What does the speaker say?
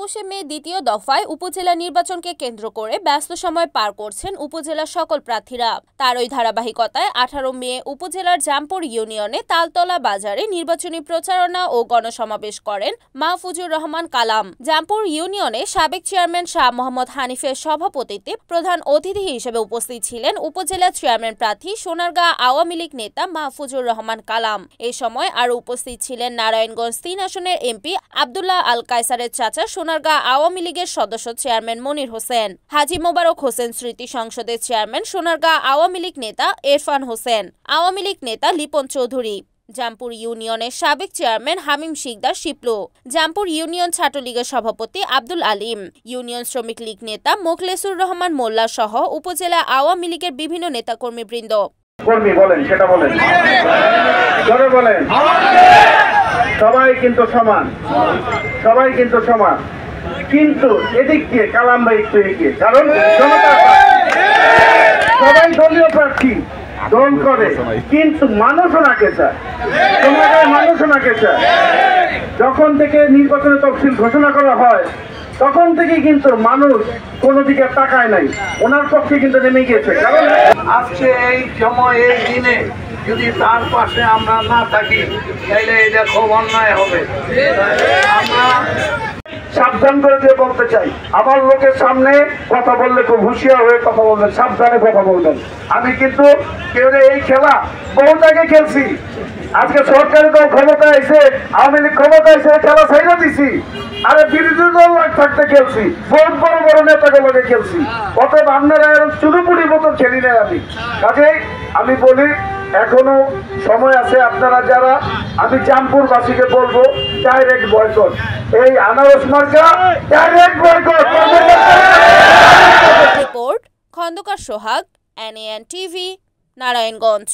21শে মে দ্বিতীয় দফায় উপজেলা নির্বাচনকে কেন্দ্র করে ব্যস্ত সময় পার করছেন উপজেলার সকল প্রার্থীরা। তারই ধারাবাহিকতায় 18 মে উপজেলার জামপুর ইউনিয়নে তালতলা বাজারে নির্বাচনী প্রচারণা ও গণসমাবেশ করেন মাহফুজুর রহমান কালাম। জামপুর ইউনিয়নে সাবেক চেয়ারম্যান শাহ মোহাম্মদ হানিফের সভাপতিত্বে প্রধান অতিথি হিসেবে উপস্থিত ছিলেন উপজেলা চেয়ারম্যান প্রার্থী সোনারগাঁ আওয়ামী লীগ নেতা মাহফুজুর রহমান কালাম। এ সময় আরও উপস্থিত ছিলেন নারায়ণগঞ্জ 3 আসনের এমপি আব্দুল্লাহ আল কায়সারের চাচা সোনারগাঁ আওয়ামী লীগের সদস্য চেয়ারম্যান মনির হোসেন, হাজী মোবারক হোসেন স্মৃতি সংসদের চেয়ারম্যান সোনারগাঁ আওয়ামী লীগ নেতা ইরফান হোসেন, আওয়ামী লীগ নেতা লিপন চৌধুরী, জামপুর ইউনিয়নের সাবেক চেয়ারম্যান হামিম শিকদার শিপলু, জামপুর ইউনিয়ন ছাত্রলীগের সভাপতি আব্দুল আলিম, ইউনিয়ন শ্রমিক লীগ নেতা মোখলেসুর রহমান মোল্লা সহ উপজেলা আওয়ামী লীগের বিভিন্ন নেতাকর্মীবৃন্দ। সবাই কিন্তু সমান, কিন্তু এদিক দিয়ে কালাম ভাই একটু এগিয়ে, কারণ সবাই দলীয় প্রার্থী দল করে, কিন্তু মানুষ ওনাকে চায়, মানুষ ওনাকে চায়। যখন থেকে নির্বাচনের তফসিল ঘোষণা করা হয় তখন থেকে কিন্তু মানুষ কোনো দিকে তাকায় নাই, ওনার পক্ষে কিন্তু নেমে গিয়েছে। কারণ আজকে এই সময় এই দিনে যদি তার পাশে আমরা না থাকি তাহলে এটা খুব অন্যায় হবে। আমরা সাবধান করে দিয়ে বলতে চাই, আমার লোকের সামনে কথা বললে খুব হুঁশিয়ার হয়ে কথা বলবেন, সাবধানে কথা বলবেন। আমি কিন্তু কেউ এই খেলা বহুত আগে খেলছি, আজকে সরকারি দল ক্ষমতা এসে আওয়ামী লীগ ক্ষমতা এসে খেলা ছাইড়া দিছি, আরে বিরোধী দল থাকতে খেলছি, বহুত বড় বড় নেতাগুলোকে খেলছি। অতএব আপনারা এরকম চুরুপুরির মতো খেলি নাই আমি। কাজেই আমি বলি এখনো সময় আছে, আপনারা যারা, আমি জামপুরবাসীকে বলবো ডাইরেক্ট বয়কট, এই আনারস মার্কা ডাইরেক্ট বয়কট। রিপোর্ট খন্দকার সোহাগ, NAN TV, নারায়ণগঞ্জ।